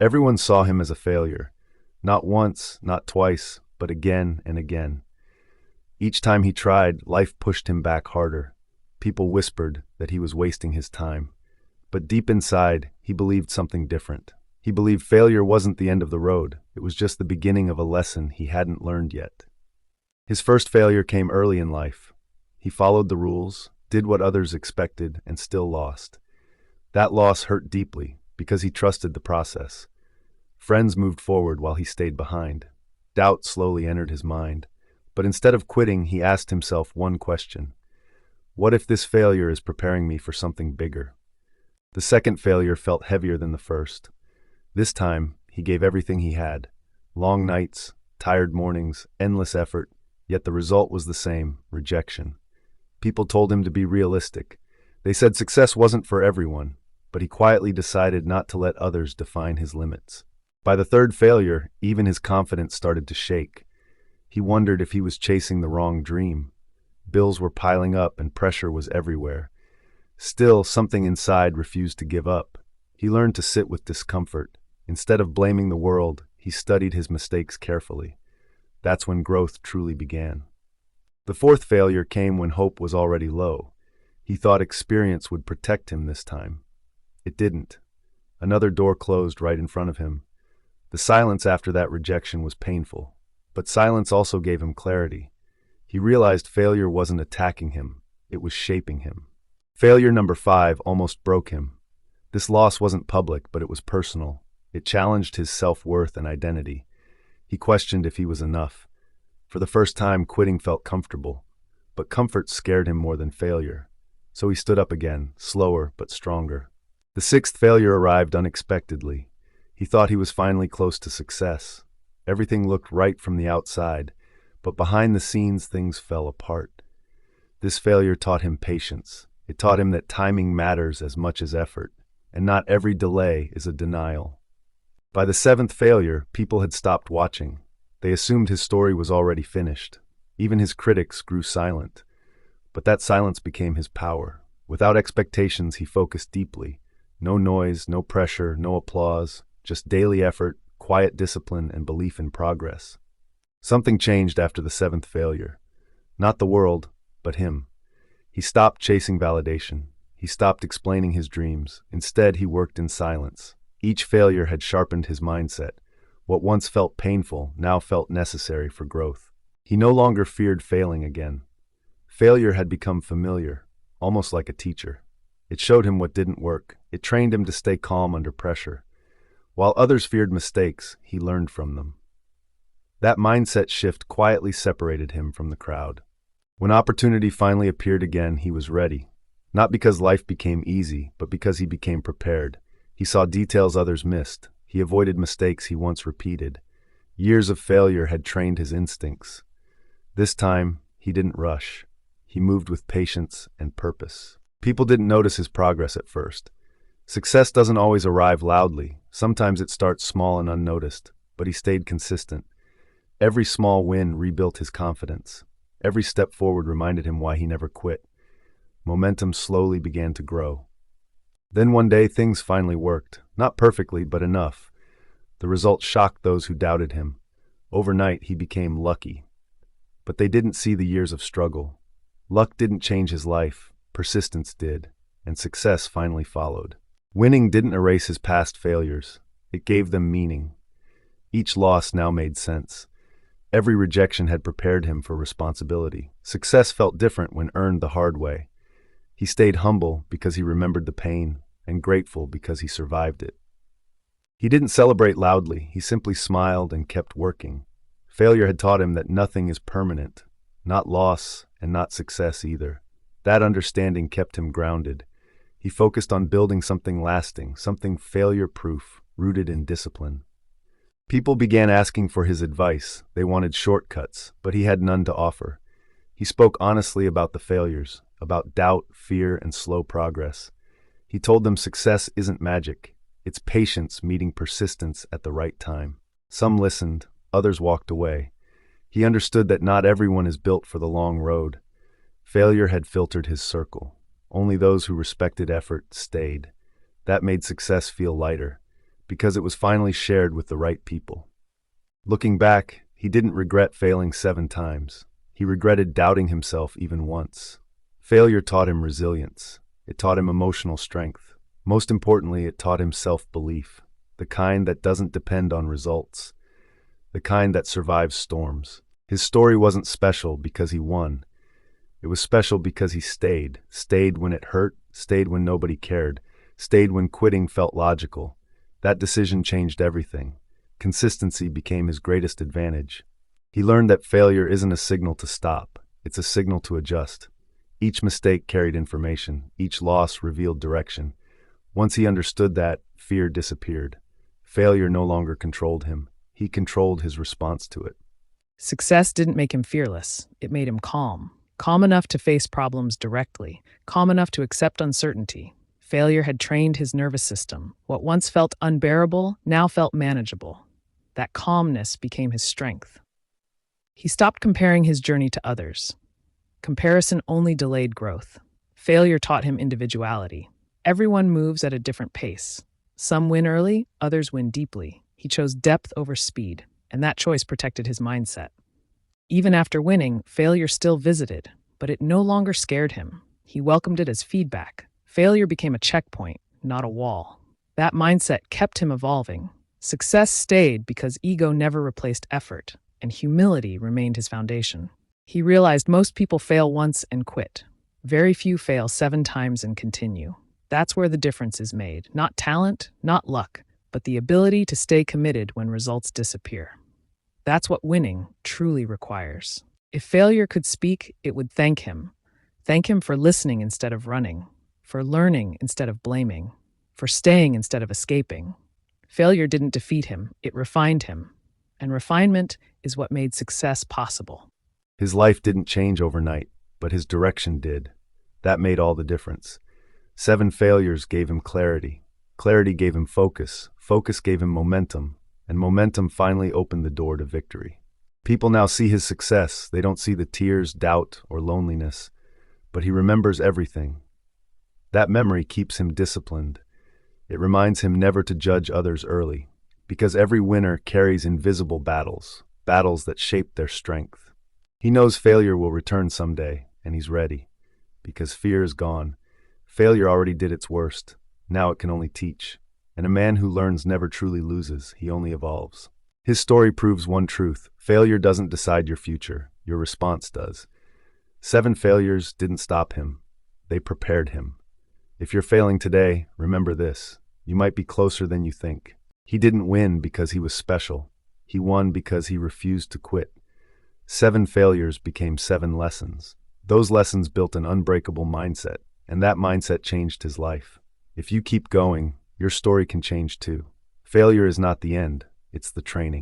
Everyone saw him as a failure. Not once, not twice, but again and again. Each time he tried, life pushed him back harder. People whispered that he was wasting his time. But deep inside, he believed something different. He believed failure wasn't the end of the road. It was just the beginning of a lesson he hadn't learned yet. His first failure came early in life. He followed the rules, did what others expected, and still lost. That loss hurt deeply because he trusted the process. Friends moved forward while he stayed behind. Doubt slowly entered his mind. But instead of quitting, he asked himself one question. What if this failure is preparing me for something bigger? The second failure felt heavier than the first. This time, he gave everything he had. Long nights, tired mornings, endless effort, yet the result was the same, rejection. People told him to be realistic. They said success wasn't for everyone, but he quietly decided not to let others define his limits. By the third failure, even his confidence started to shake. He wondered if he was chasing the wrong dream. Bills were piling up and pressure was everywhere. Still, something inside refused to give up. He learned to sit with discomfort. Instead of blaming the world, he studied his mistakes carefully. That's when growth truly began. The fourth failure came when hope was already low. He thought experience would protect him this time. It didn't. Another door closed right in front of him. The silence after that rejection was painful, but silence also gave him clarity. He realized failure wasn't attacking him, it was shaping him. Failure number 5 almost broke him. This loss wasn't public, but it was personal. It challenged his self-worth and identity. He questioned if he was enough. For the first time, quitting felt comfortable, but comfort scared him more than failure. So he stood up again, slower but stronger. The sixth failure arrived unexpectedly. He thought he was finally close to success. Everything looked right from the outside, but behind the scenes things fell apart. This failure taught him patience. It taught him that timing matters as much as effort, and not every delay is a denial. By the seventh failure, people had stopped watching. They assumed his story was already finished. Even his critics grew silent. But that silence became his power. Without expectations, he focused deeply. No noise, no pressure, no applause, just daily effort, quiet discipline, and belief in progress. Something changed after the seventh failure. Not the world, but him. He stopped chasing validation. He stopped explaining his dreams. Instead, he worked in silence. Each failure had sharpened his mindset. What once felt painful now felt necessary for growth. He no longer feared failing again. Failure had become familiar, almost like a teacher. It showed him what didn't work. It trained him to stay calm under pressure. While others feared mistakes, he learned from them. That mindset shift quietly separated him from the crowd. When opportunity finally appeared again, he was ready. Not because life became easy, but because he became prepared. He saw details others missed. He avoided mistakes he once repeated. Years of failure had trained his instincts. This time, he didn't rush. He moved with patience and purpose. People didn't notice his progress at first. Success doesn't always arrive loudly. Sometimes it starts small and unnoticed, but he stayed consistent. Every small win rebuilt his confidence. Every step forward reminded him why he never quit. Momentum slowly began to grow. Then one day things finally worked. Not perfectly, but enough. The result shocked those who doubted him. Overnight, he became lucky. But they didn't see the years of struggle. Luck didn't change his life. Persistence did, and success finally followed. Winning didn't erase his past failures. It gave them meaning. Each loss now made sense. Every rejection had prepared him for responsibility. Success felt different when earned the hard way. He stayed humble because he remembered the pain, and grateful because he survived it. He didn't celebrate loudly. He simply smiled and kept working. Failure had taught him that nothing is permanent, not loss and not success either. That understanding kept him grounded. He focused on building something lasting, something failure-proof, rooted in discipline. People began asking for his advice. They wanted shortcuts, but he had none to offer. He spoke honestly about the failures, about doubt, fear, and slow progress. He told them success isn't magic. It's patience meeting persistence at the right time. Some listened, others walked away. He understood that not everyone is built for the long road. Failure had filtered his circle. Only those who respected effort stayed. That made success feel lighter, because it was finally shared with the right people. Looking back, he didn't regret failing 7 times. He regretted doubting himself even once. Failure taught him resilience. It taught him emotional strength. Most importantly, it taught him self-belief, the kind that doesn't depend on results, the kind that survives storms. His story wasn't special because he won. It was special because he stayed when it hurt, stayed when nobody cared, stayed when quitting felt logical. That decision changed everything. Consistency became his greatest advantage. He learned that failure isn't a signal to stop, it's a signal to adjust. Each mistake carried information, each loss revealed direction. Once he understood that, fear disappeared. Failure no longer controlled him. He controlled his response to it. Success didn't make him fearless, it made him calm. Calm enough to face problems directly, calm enough to accept uncertainty. Failure had trained his nervous system. What once felt unbearable now felt manageable. That calmness became his strength. He stopped comparing his journey to others. Comparison only delayed growth. Failure taught him individuality. Everyone moves at a different pace. Some win early, others win deeply. He chose depth over speed, and that choice protected his mindset. Even after winning, failure still visited, but it no longer scared him. He welcomed it as feedback. Failure became a checkpoint, not a wall. That mindset kept him evolving. Success stayed because ego never replaced effort, and humility remained his foundation. He realized most people fail once and quit. Very few fail 7 times and continue. That's where the difference is made. Not talent, not luck, but the ability to stay committed when results disappear. That's what winning truly requires. If failure could speak, it would thank him. Thank him for listening instead of running, for learning instead of blaming, for staying instead of escaping. Failure didn't defeat him, it refined him. And refinement is what made success possible. His life didn't change overnight, but his direction did. That made all the difference. 7 failures gave him clarity. Clarity gave him focus. Focus gave him momentum. And momentum finally opened the door to victory. People now see his success. They don't see the tears, doubt, or loneliness. But he remembers everything. That memory keeps him disciplined. It reminds him never to judge others early, because every winner carries invisible battles, battles that shape their strength. He knows failure will return someday, and he's ready, because fear is gone. Failure already did its worst. Now it can only teach. And a man who learns never truly loses, he only evolves. His story proves one truth: failure doesn't decide your future, your response does. 7 failures didn't stop him. They prepared him. If you're failing today, remember this: you might be closer than you think. He didn't win because he was special. He won because he refused to quit. 7 failures became 7 lessons. Those lessons built an unbreakable mindset, and that mindset changed his life. If you keep going, your story can change too. Failure is not the end, it's the training.